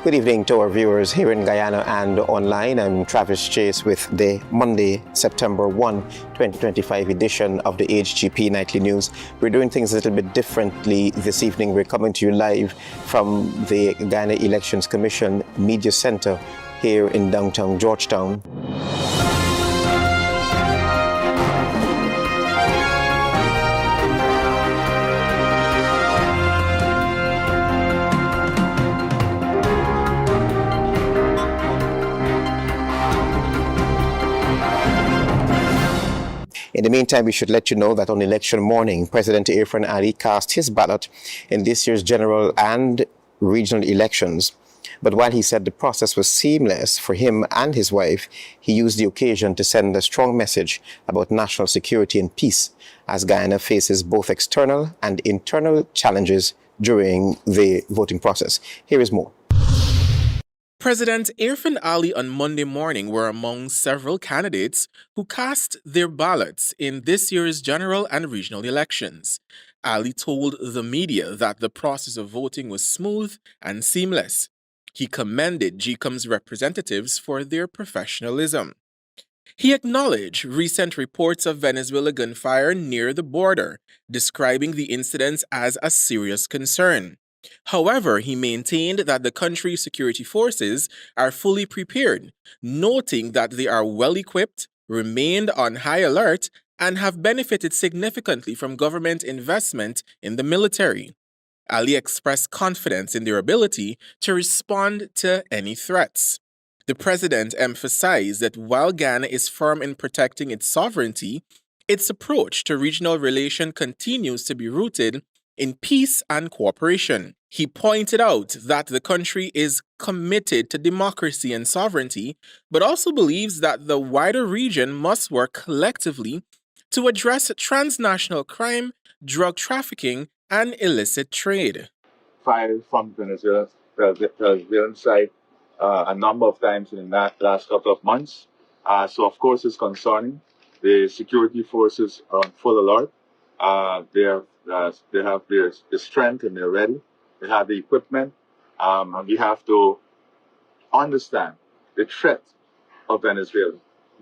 Good evening to our viewers here in Guyana and online. I'm Travis Chase with the Monday, September 1, 2025 edition of the HGP Nightly News. We're doing things a little bit differently this evening. We're coming to you live from the Guyana Elections Commission Media Center here in downtown Georgetown. In the meantime, we should let you know that on election morning, President Irfaan Ali cast his ballot in this year's general and regional elections. But while he said the process was seamless for him and his wife, he used the occasion to send a strong message about national security and peace as Guyana faces both external and internal challenges during the voting process. Here is more. President Irfaan Ali on Monday morning were among several candidates who cast their ballots in this year's general and regional elections. Ali told the media that the process of voting was smooth and seamless. He commended HICCUPS representatives for their professionalism. He acknowledged recent reports of Venezuela gunfire near the border, describing the incidents as a serious concern. However, he maintained that the country's security forces are fully prepared, noting that they are well equipped, remained on high alert, and have benefited significantly from government investment in the military. Ali expressed confidence in their ability to respond to any threats. The president emphasized that while Ghana is firm in protecting its sovereignty, its approach to regional relations continues to be rooted in peace and cooperation. He pointed out that the country is committed to democracy and sovereignty, but also believes that the wider region must work collectively to address transnational crime, drug trafficking, and illicit trade. Fired from Venezuelan side a number of times in the last couple of months. So, of course, it's concerning. The security forces are on full alert. They have their strength and they're ready. They have the equipment. And we have to understand the threat of Venezuela.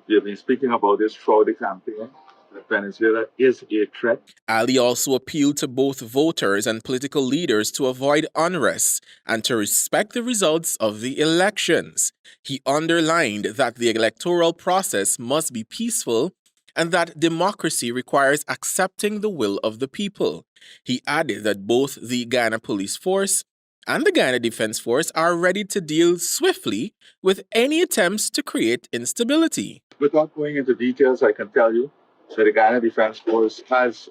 We have been speaking about this throughout the campaign. That Venezuela is a threat. Ali also appealed to both voters and political leaders to avoid unrest and to respect the results of the elections. He underlined that the electoral process must be peaceful and that democracy requires accepting the will of the people. He added that both the Guyana Police Force and the Guyana Defense Force are ready to deal swiftly with any attempts to create instability. Without going into details, I can tell you that the Guyana Defense Force has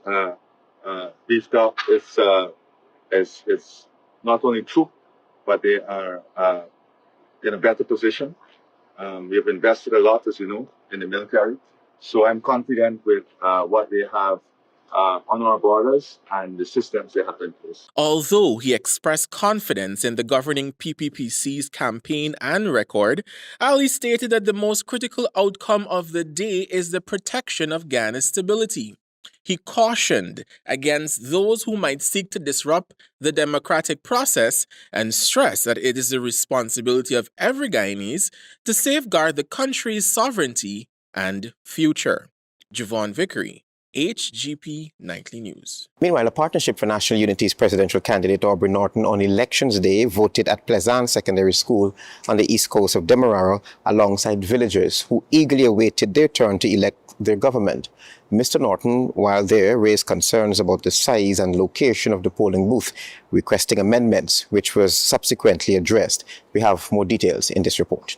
beefed up its not only troop, but they are in a better position. We have invested a lot, as you know, in the military. So I'm confident with what they have on our borders and the systems they have in place. Although he expressed confidence in the governing PPPC's campaign and record, Ali stated that the most critical outcome of the day is the protection of Ghana's stability. He cautioned against those who might seek to disrupt the democratic process and stressed that it is the responsibility of every Guyanese to safeguard the country's sovereignty and future. Javon Vickery, HGP Nightly News. Meanwhile, a Partnership for National Unity's presidential candidate Aubrey Norton on Elections Day voted at Pleasant Secondary School on the east coast of Demerara alongside villagers who eagerly awaited their turn to elect their government. Mr. Norton, while there, raised concerns about the size and location of the polling booth, requesting amendments, which was subsequently addressed. We have more details in this report.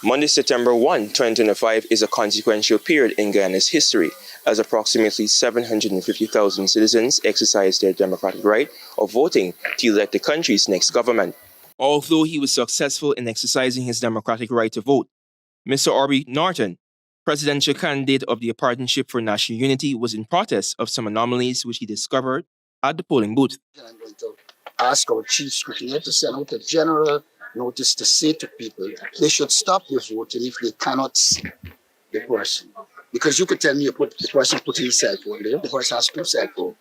Monday, September 1, 2025 is a consequential period in Guyana's history as approximately 750,000 citizens exercise their democratic right of voting to elect the country's next government. Although he was successful in exercising his democratic right to vote, Mr. Aubrey Norton, presidential candidate of the Partnership for National Unity, was in protest of some anomalies which he discovered at the polling booth. I'm going to ask our chief scrutineer to send out a general notice to say to people they should stop their voting if they cannot see the person. Because you could tell me the person putting his cell phone there, the person has two cell phone.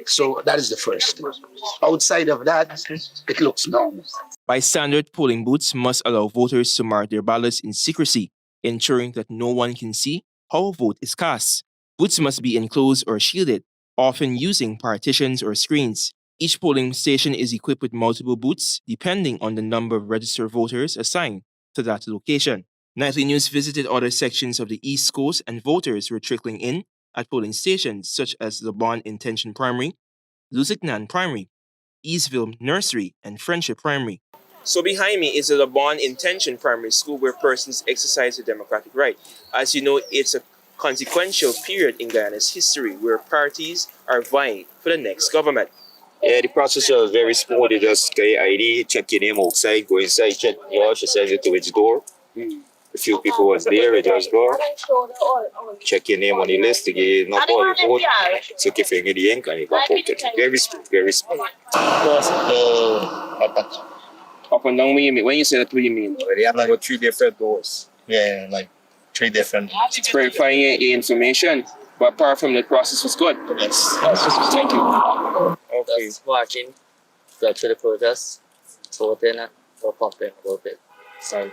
So that is the first thing. Outside of that, it looks normal. By standard, polling booths must allow voters to mark their ballots in secrecy, ensuring that no one can see how a vote is cast. Booths must be enclosed or shielded, often using partitions or screens. Each polling station is equipped with multiple booths, depending on the number of registered voters assigned to that location. Nightly News visited other sections of the East Coast, and voters were trickling in at polling stations such as the Bond Intention Primary, Lusignan Primary, Eastville Nursery, and Friendship Primary. So behind me is the Bond Intention Primary School, where persons exercise their democratic right. As you know, it's a consequential period in Guyana's history where parties are vying for the next government. Yeah, the process was very smooth. You just get your ID, check your name outside, go inside, check she says it to its door. A few people was there, you just go. Check your name on the list, you not all your vote. So if you get the ink and you go out. Very smooth, very smooth. Up and down, when you say that, what do you mean? They have like 3 different doors. Yeah, like 3 different. It's verifying your information, but apart from the process was good. Yes. Thank you. Okay. Just watching, got to the protest, voting, or pumping a little bit. So,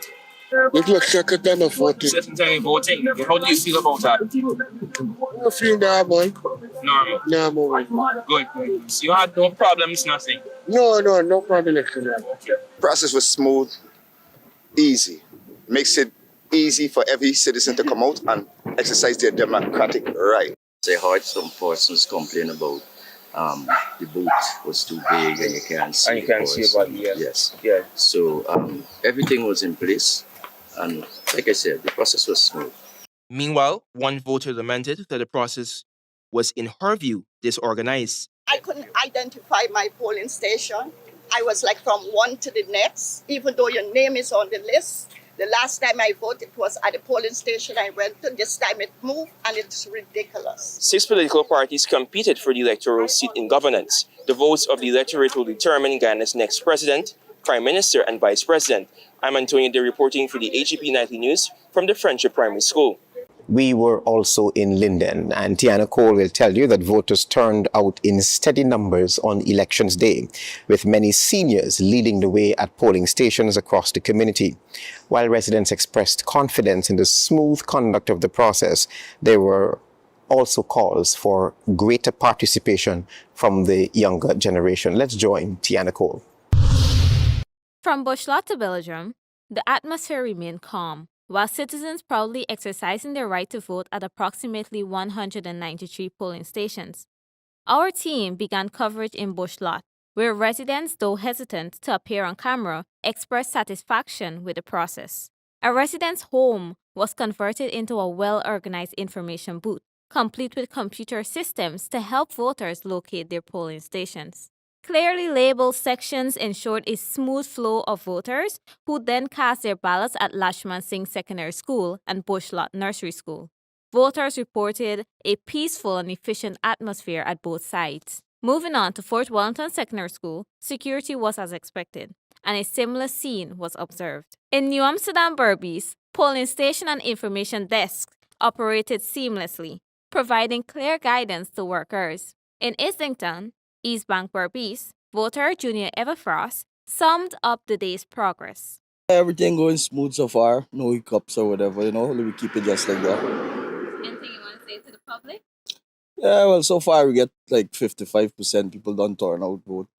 It looks like a done of voting. Certain time voting. How do you feel about that? I feel normal. Normal. Normal. Good. So you had no problems, nothing. No problem. Process was smooth, easy. Makes it easy for every citizen to come out and exercise their democratic right. I heard some persons complain about the booth was too big and you can't see. And you can't see about it, Yes. Yeah. So everything was in place, and like I said, the process was smooth. Meanwhile, one voter lamented that the process was, in her view, disorganized. I couldn't identify my polling station. I was like from one to the next, even though your name is on the list. The last time I voted was at the polling station I went to. This time it moved, and it's ridiculous. 6 political parties competed for the electoral seat in governance. The votes of the electorate will determine Guyana's next president, prime minister, and vice president. I'm Antonio De, reporting for the HGP Nightly News from the Friendship Primary School. We were also in Linden, and Tiana Cole will tell you that voters turned out in steady numbers on Elections Day, with many seniors leading the way at polling stations across the community. While residents expressed confidence in the smooth conduct of the process, there were also calls for greater participation from the younger generation. Let's join Tiana Cole. From Bushlot to Belgium, the atmosphere remained calm, while citizens proudly exercising their right to vote at approximately 193 polling stations. Our team began coverage in Bushlot, where residents, though hesitant to appear on camera, expressed satisfaction with the process. A resident's home was converted into a well-organized information booth, complete with computer systems to help voters locate their polling stations. Clearly labeled sections ensured a smooth flow of voters who then cast their ballots at Lashman Singh Secondary School and Bushlot Nursery School. Voters reported a peaceful and efficient atmosphere at both sites. Moving on to Fort Wellington Secondary School, security was as expected, and a similar scene was observed. In New Amsterdam Berbice, polling station and information desks operated seamlessly, providing clear guidance to workers. In Islington, East Bank Berbice, voter Junior Everfrost summed up the day's progress. Everything going smooth so far, no hiccups or whatever, we keep it just like that. Anything you want to say to the public? Yeah, well, so far we get like 55% people don't turn out vote,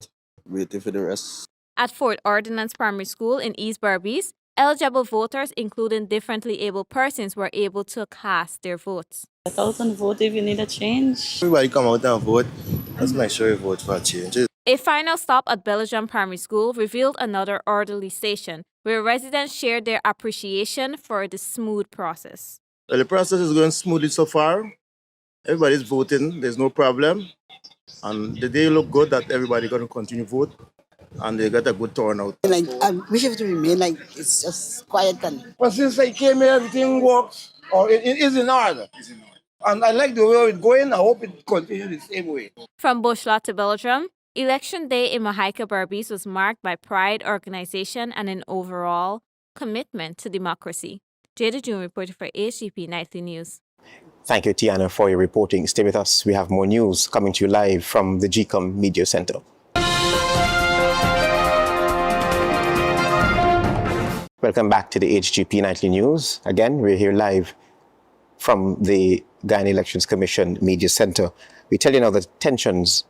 waiting for the rest. At Fort Ordnance Primary School in East Berbice, eligible voters, including differently abled persons, were able to cast their votes. Get out and vote if you need a change. Everybody come out and vote. Let's make sure you vote for a change. A final stop at Belgium Primary School revealed another orderly station where residents shared their appreciation for the smooth process. Well, the process is going smoothly so far. Everybody's voting. There's no problem. And the day look good that everybody going to continue vote. And they got a good turnout. I wish it to remain like it's just quiet. But since I came here, everything works, or it is in order. And I like the way it's going. I hope it continues the same way. From Bushlot to Belgium, Election Day in Mahaica Berbice was marked by pride, organization, and an overall commitment to democracy. Jada June reported for HGP Nightly News. Thank you, Tiana, for your reporting. Stay with us. We have more news coming to you live from the GCOM Media Center. Welcome back to the HGP Nightly News. Again, we're here live from the Guyana Elections Commission Media Center. We tell you now that tensions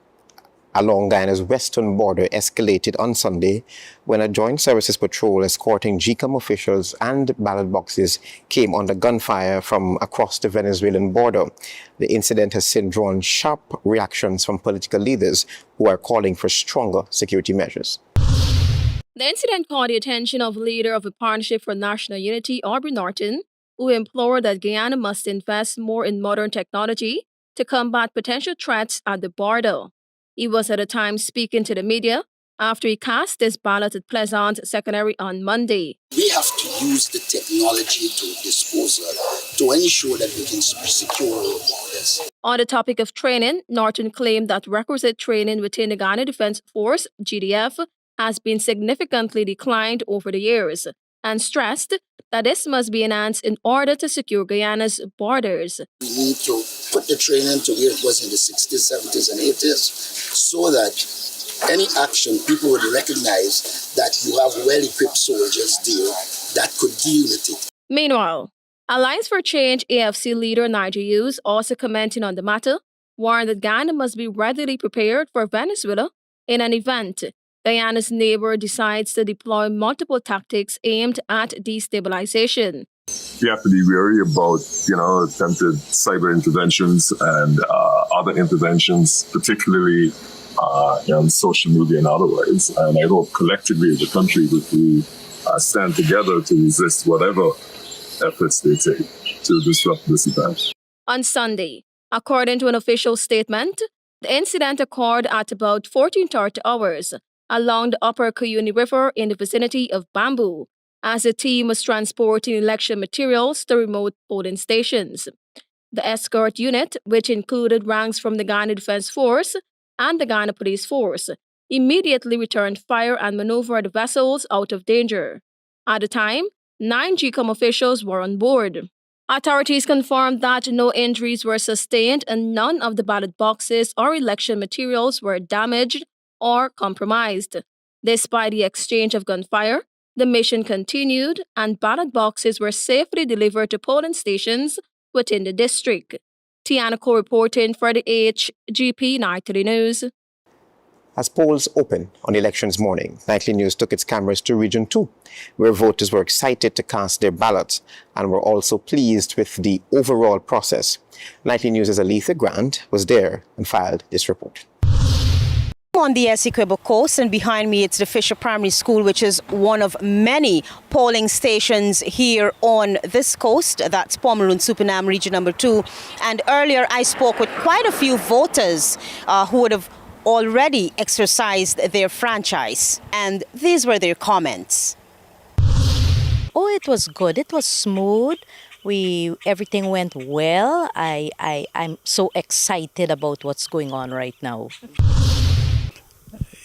along Guyana's western border escalated on Sunday when a joint services patrol escorting GCOM officials and ballot boxes came under gunfire from across the Venezuelan border. The incident has since drawn sharp reactions from political leaders who are calling for stronger security measures. The incident caught the attention of leader of the Partnership for National Unity, NORTON, who implored that Guyana must invest more in modern technology to combat potential threats at the border. He was at the time speaking to the media after he cast his ballot at Pleasant Secondary on Monday. We have to use the technology to disposal to ensure that we can secure our borders. On the topic of training, Norton claimed that requisite training within the Ghana Defence Force, GDF, has been significantly declined over the years and stressed that this must be enhanced in order to secure Guyana's borders. We need to put the training to where it was in the 60s, 70s, and 80s so that any action, people would recognize that you have well-equipped soldiers there that could deal with it. Meanwhile, Alliance for Change AFC leader Nigel Hughes, also commenting on the matter, warned that Ghana must be readily prepared for Venezuela in an event Guyana's neighbor decides to deploy multiple tactics aimed at destabilization. We have to be wary about, attempted cyber interventions and other interventions, particularly on social media and otherwise. And I hope collectively as a country that we stand together to resist whatever efforts they take to disrupt this event. On Sunday, according to an official statement, the incident occurred at about 14:30 hours along the upper Cuyuni River in the vicinity of Bamboo, as the team was transporting election materials to remote polling stations. The escort unit, which included ranks from the Ghana Defence Force and the Ghana Police Force, immediately returned fire and maneuvered the vessels out of danger. At the time, 9 GCOM officials were on board. Authorities confirmed that no injuries were sustained and none of the ballot boxes or election materials were damaged or compromised. Despite the exchange of gunfire, the mission continued and ballot boxes were safely delivered to polling stations within the district. Tiana reporting for the HGP Nightly News. As polls open on elections morning, Nightly News took its cameras to Region 2, where voters were excited to cast their ballots and were also pleased with the overall process. Nightly News' Aletha Grant was there and filed this report. On the Essequibo coast, and behind me it's the Fisher Primary School, which is one of many polling stations here on this coast. That's Pomeroon Supernam Region number 2. And earlier I spoke with quite a few voters who would have already exercised their franchise, and these were their comments. Oh, it was good. It was smooth. Everything went well. I'm so excited about what's going on right now.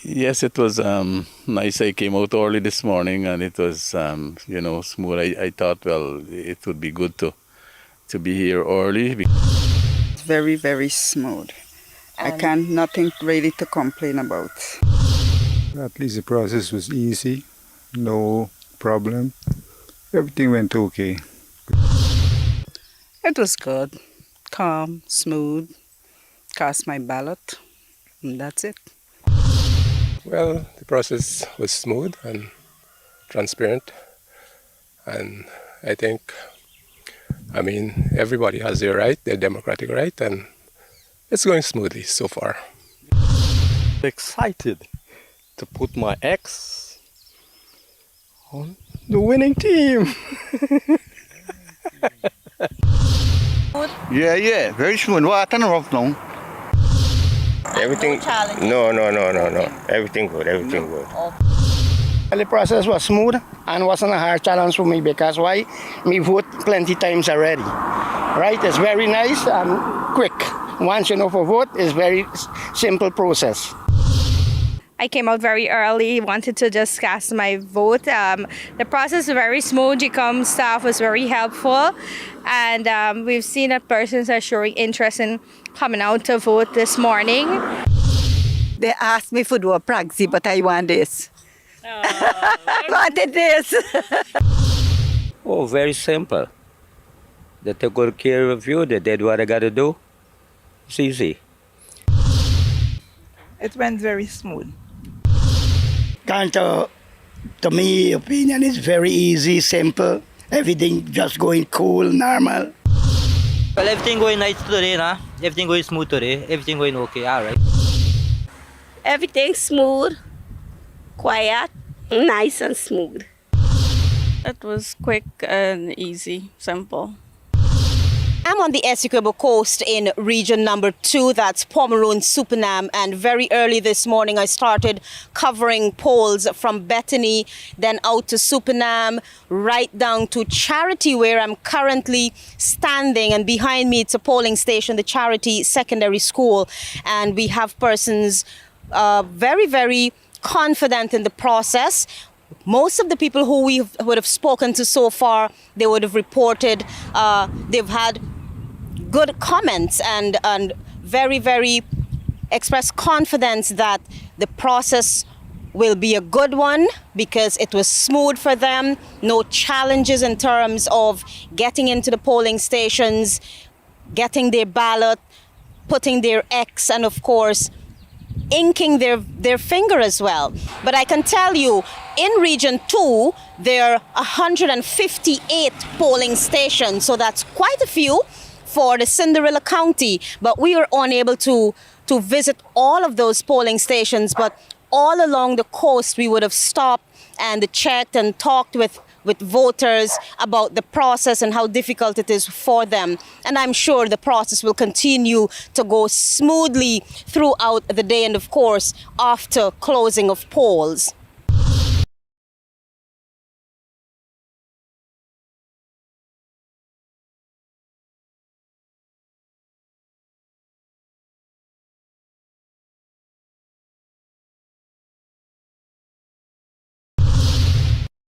Yes, it was nice. I came out early this morning and it was, smooth. I thought, well, it would be good to be here early. It's very, very smooth. Nothing really to complain about. At least the process was easy, no problem. Everything went okay. It was good, calm, smooth. Cast my ballot, and that's it. Well, the process was smooth and transparent, and I think, everybody has their right, their democratic right, and it's going smoothly so far. Excited to put my ex on the winning team. Yeah, very smooth. Well, I turn rough now. Everything, no. Everything good. The process was smooth and wasn't a hard challenge for me because why? Me vote plenty times already. Right? It's very nice and quick. Once you know for vote, it's very simple process. I came out very early, wanted to just cast my vote. The process was very smooth. HICCUPS staff was very helpful. And we've seen that persons are showing interest in coming out to vote this morning. They asked me for do a proxy, but I want this. I wanted this. Oh, very simple. They take good care of you. They did what they got to do. It's easy. It went very smooth. To me, opinion is very easy, simple. Everything just going cool, normal. Well, everything going nice today, nah? Everything going smooth today. Everything going okay, all right. Everything smooth, quiet, nice and smooth. It was quick and easy, simple. I'm on the Essequibo coast in region number 2, that's Pomeroon, Supernam, and very early this morning I started covering polls from Bethany, then out to Supernam, right down to Charity, where I'm currently standing, and behind me it's a polling station, the Charity Secondary School, and we have persons very, very confident in the process. Most of the people who we would have spoken to so far, they would have reported they've had good comments and very, very expressed confidence that the process will be a good one because it was smooth for them. No challenges in terms of getting into the polling stations, getting their ballot, putting their X, and of course, inking their finger as well. But I can tell you, in Region 2, there are 158 polling stations, so that's quite a few for the Cinderella County, but we were unable to visit all of those polling stations, but all along the coast we would have stopped and checked and talked with voters about the process and how difficult it is for them. And I'm sure the process will continue to go smoothly throughout the day and of course after closing of polls.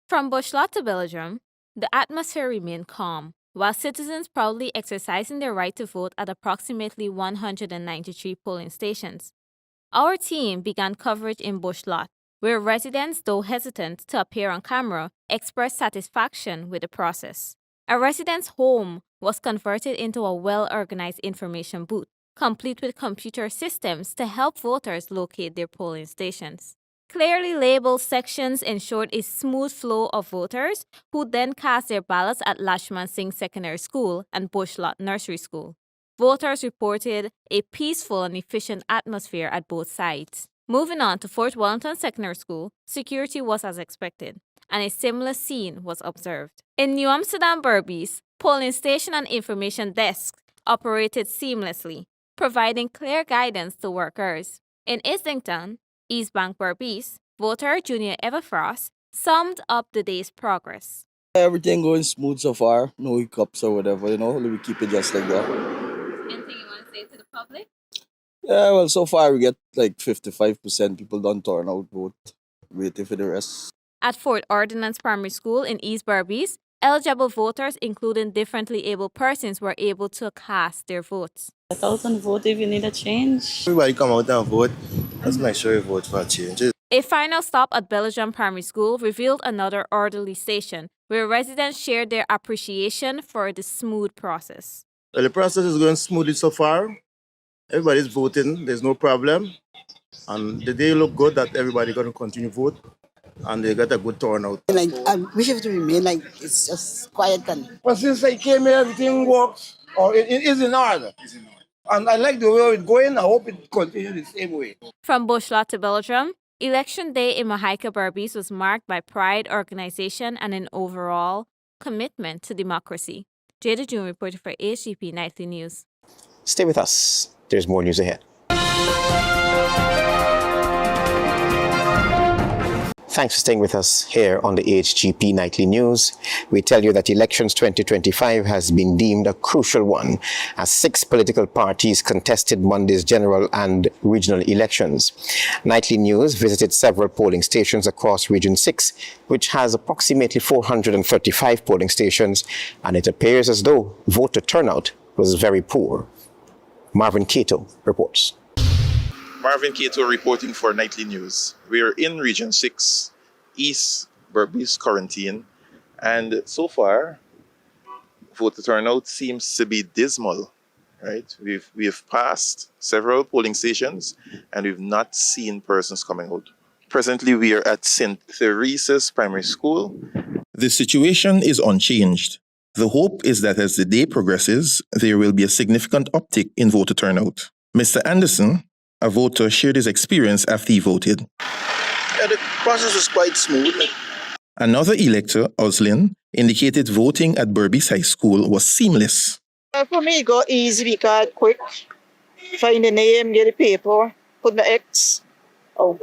From Bushlat to Belgium, the atmosphere remained calm, while citizens proudly exercising their right to vote at approximately 193 polling stations. Our team began coverage in Bushlat, where residents, though hesitant to appear on camera, expressed satisfaction with the process. A resident's home was converted into a well-organized information booth, complete with computer systems to help voters locate their polling stations. Clearly labeled sections ensured a smooth flow of voters who then cast their ballots at Lashman Singh Secondary School and Bushlat Nursery School. Voters reported a peaceful and efficient atmosphere at both sites. Moving on to Fort Wellington Secondary School, security was as expected, and a similar scene was observed. In New Amsterdam Berbice, polling station and information desks operated seamlessly, providing clear guidance to workers. In Islington, East Bank Berbice, voter Junior Everfrost summed up the day's progress. Everything going smooth so far, no hiccups or whatever, we keep it just like that. Anything you want to say to the public? Yeah, well, so far we get like 55% people don't turn out vote, waiting for the rest. At Fort Ordnance Primary School in East Berbice, eligible voters, including differently able persons, were able to cast their votes. Get out and vote if you need a change. Everybody come out and vote. Let's make sure you vote for changes. A final stop at Belgium Primary School revealed another orderly station where residents shared their appreciation for the smooth process. Well, the process is going smoothly so far. Everybody's voting. There's no problem. And the day look good that everybody going to continue vote. And they got a good turnout. I wish it to remain like it's just quiet and... But since I came here, everything works, or it is in order. And I like the way it's going. I hope it continues the same way. From Bushlat to Belgium, Election Day in Mahika Berbice was marked by pride, organization, and an overall commitment to democracy. Jada June reported for HGP Nightly News. Stay with us. There's more news ahead. Thanks for staying with us here on the HGP Nightly News. We tell you that elections 2025 has been deemed a crucial one as 6 political parties contested Monday's general and regional elections. Nightly News visited several polling stations across Region 6, which has approximately 435 polling stations, and it appears as though voter turnout was very poor. Marvin Cato reports. Marvin Cato reporting for Nightly News. We're in Region 6, East Berbice Quarantine, and so far, voter turnout seems to be dismal, right? We've passed several polling stations, and we've not seen persons coming out. Presently, we are at St. Theresa's Primary School. The situation is unchanged. The hope is that as the day progresses, there will be a significant uptick in voter turnout. Mr. Anderson, a voter, shared his experience after he voted. Yeah, the process was quite smooth. Another elector, Oslin, indicated voting at Berbice High School was seamless. For me, it got easy because quick. Find the name, get the paper, put my X. Oh,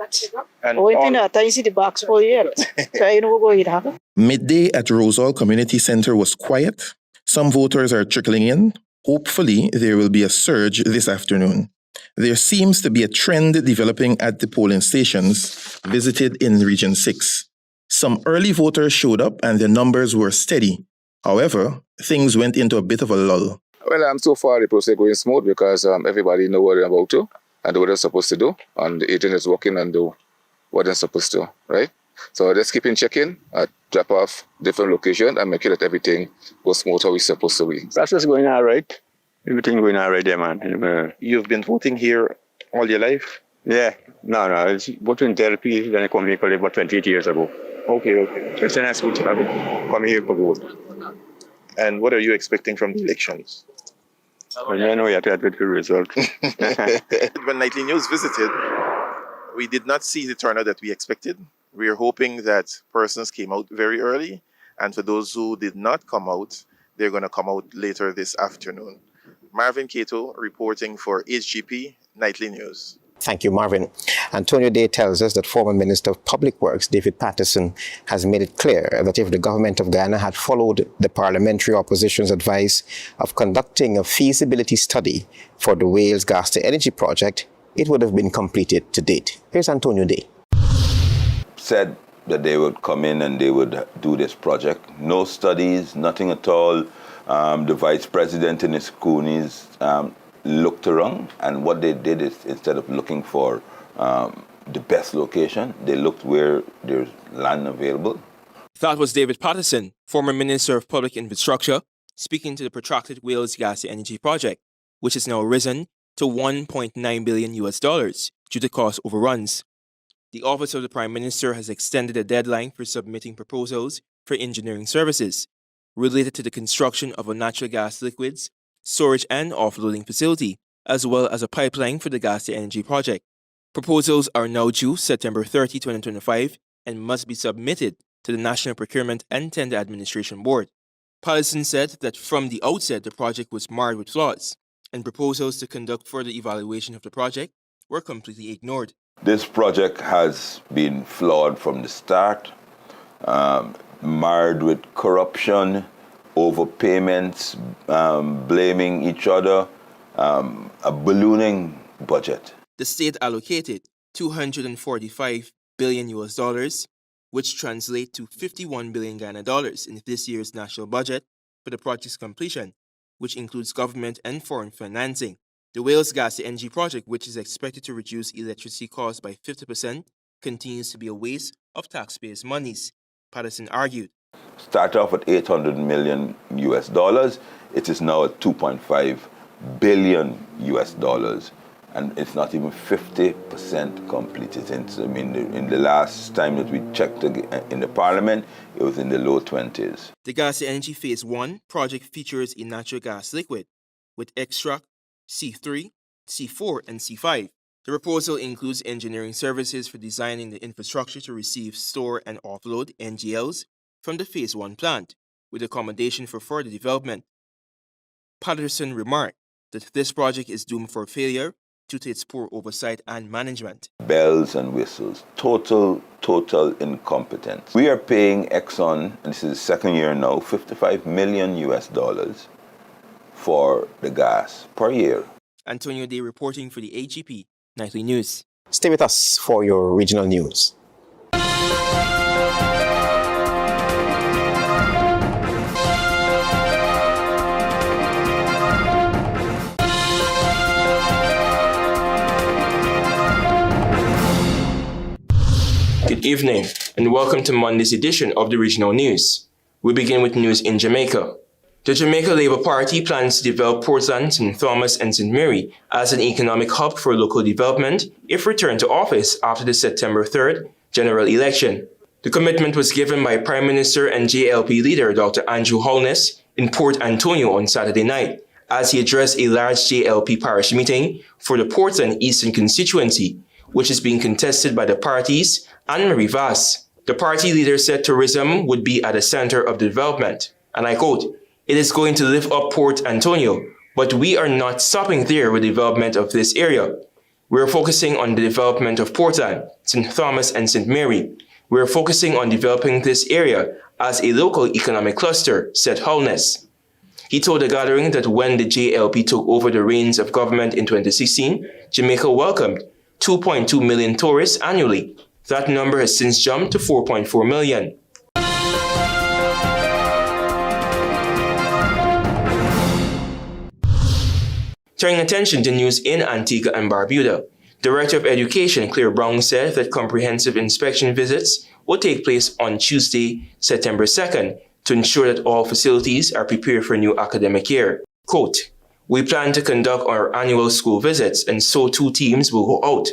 I see the box for you. So I know what it happened. Midday at Rosal Community Center was quiet. Some voters are trickling in. Hopefully, there will be a surge this afternoon. There seems to be a trend developing at the polling stations visited in Region 6. Some early voters showed up and their numbers were steady. However, things went into a bit of a lull. Well, so far the process is going smooth because everybody knows what they're about to and what they're supposed to do, and the agent is working and do what they're supposed to, right? So just keep in checking, drop off different locations and make sure that everything goes smooth how it's supposed to be. Process going all right. Everything going all right there, man. You've been voting here all your life? Yeah. No. It's voting therapy. Then I come here about 28 years ago. Okay. It's a nice good to come here for vote. And what are you expecting from the elections? Well, I know you have to have a good result. When Nightly News visited, we did not see the turnout that we expected. We are hoping that persons came out very early, and for those who did not come out, they're going to come out later this afternoon. Marvin Cato reporting for HGP Nightly News. Thank you, Marvin. Antonio Day tells us that former Minister of Public Works, David Patterson, has made it clear that if the government of Guyana had followed the parliamentary opposition's advice of conducting a feasibility study for the Wales Gas to Energy project, it would have been completed to date. Here's Antonio Day. Said that they would come in and they would do this project. No studies, nothing at all. The vice president and his coonies looked around, and what they did is instead of looking for the best location, they looked where there's land available. That was David Patterson, former Minister of Public Infrastructure, speaking to the protracted Wales Gas to Energy project, which has now risen to $1.9 billion due to cost overruns. The Office of the Prime Minister has extended the deadline for submitting proposals for engineering services related to the construction of a natural gas liquids, storage and offloading facility, as well as a pipeline for the gas to energy project. Proposals are now due September 30, 2025 and must be submitted to the National Procurement and Tender Administration Board. Patterson said that from the outset the project was marred with flaws, and proposals to conduct further evaluation of the project were completely ignored. This project has been flawed from the start, marred with corruption, overpayments, blaming each other, a ballooning budget. The state allocated $245 billion, which translate to 51 billion Ghana dollars in this year's national budget for the project's completion, which includes government and foreign financing. The Wales Gas to Energy project, which is expected to reduce electricity costs by 50%, continues to be a waste of taxpayers' monies, Patterson argued. Start off at $800 million. It is now at $2.5 billion, and it's not even 50% completed. In the last time that we checked in the Parliament, it was in the low 20s. The Gas to Energy Phase 1 project features a natural gas liquid with extract C3, C4, and C5. The proposal includes engineering services for designing the infrastructure to receive, store, and offload NGLs from the Phase 1 plant, with accommodation for further development. Patterson remarked that this project is doomed for failure due to its poor oversight and management. Bells and whistles, total incompetence. We are paying Exxon, and this is the second year now, $55 million for the gas per year. Antonio Day reporting for the HGP Nightly News. Stay with us for your regional news. Good evening and welcome to Monday's edition of the Regional News. We begin with news in Jamaica. The Jamaica Labour Party plans to develop Portland, St. Thomas and St. Mary as an economic hub for local development if returned to office after the September 3rd general election. The commitment was given by Prime Minister and JLP leader Dr. Andrew Holness in Port Antonio on Saturday night as he addressed a large JLP parish meeting for the Portland Eastern constituency, which is being contested by the parties and Marie Vass. The party leader said tourism would be at the center of the development, and I quote, "It is going to lift up Port Antonio, but we are not stopping there with the development of this area. We are focusing on the development of Portland, St. Thomas and St. Mary. We are focusing on developing this area as a local economic cluster," said Holness. He told the gathering that when the JLP took over the reins of government in 2016, Jamaica welcomed 2.2 million tourists annually. That number has since jumped to 4.4 million. Turning attention to news in Antigua and Barbuda, Director of Education Claire Brown said that comprehensive inspection visits will take place on Tuesday, September 2nd, to ensure that all facilities are prepared for a new academic year. Quote, "We plan to conduct our annual school visits and so 2 teams will go out,"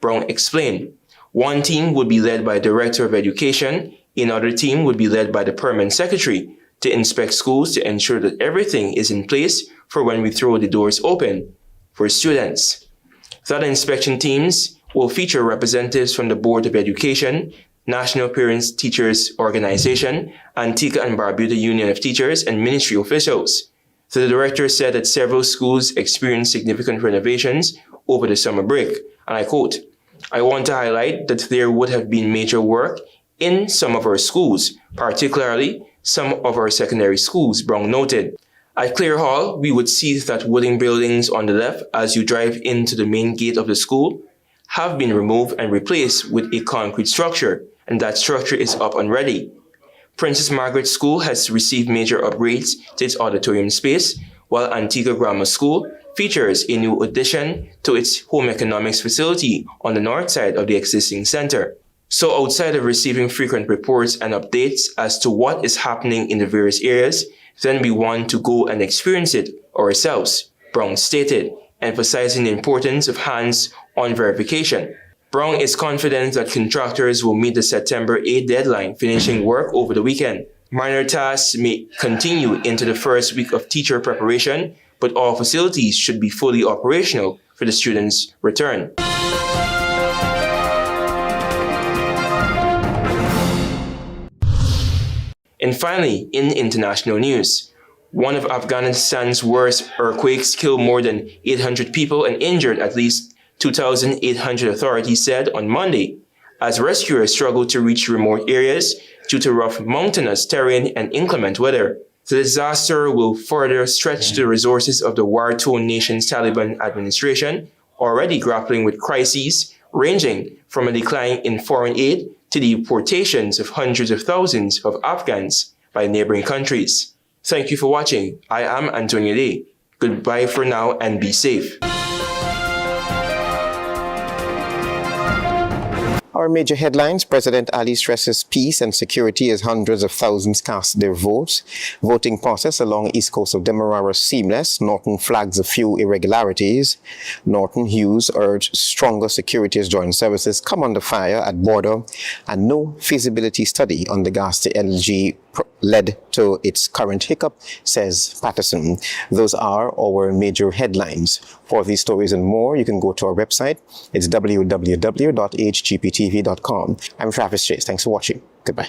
Brown explained. One team would be led by Director of Education, another team would be led by the Permanent Secretary to inspect schools to ensure that everything is in place for when we throw the doors open for students. The inspection teams will feature representatives from the Board of Education, National Parents Teachers Organization, Antigua and Barbuda Union of Teachers, and ministry officials. So the director said that several schools experienced significant renovations over the summer break, and I quote, "I want to highlight that there would have been major work in some of our schools, particularly some of our secondary schools," Brown noted. At Clare Hall, we would see that wooden buildings on the left as you drive into the main gate of the school have been removed and replaced with a concrete structure, and that structure is up and ready. Princess Margaret School has received major upgrades to its auditorium space, while Antigua Grammar School features a new addition to its home economics facility on the north side of the existing center. So outside of receiving frequent reports and updates as to what is happening in the various areas, then we want to go and experience it ourselves, Brown stated, emphasizing the importance of hands-on verification. Brown is confident that contractors will meet the September 8 deadline, finishing work over the weekend. Minor tasks may continue into the first week of teacher preparation, but all facilities should be fully operational for the students' return. And finally, in international news, one of Afghanistan's worst earthquakes killed more than 800 people and injured at least 2,800, authorities said on Monday, as rescuers struggled to reach remote areas due to rough mountainous terrain and inclement weather. The disaster will further stretch the resources of the war-torn nation's Taliban administration, already grappling with crises ranging from a decline in foreign aid to the deportations of hundreds of thousands of Afghans by neighboring countries. Thank you for watching. I am Antonio Day. Goodbye for now and be safe. Our major headlines: President Ali stresses peace and security as hundreds of thousands cast their votes. Voting process along east coast of Demerara seamless. Norton flags a few irregularities. Norton Hughes urged stronger security as joint services come under fire at border. And no feasibility study on the gas to LNG led to its current hiccup, says Patterson. Those are our major headlines. For these stories and more, you can go to our website. It's www.hgptv.com. I'm Travis Chase. Thanks for watching. Goodbye.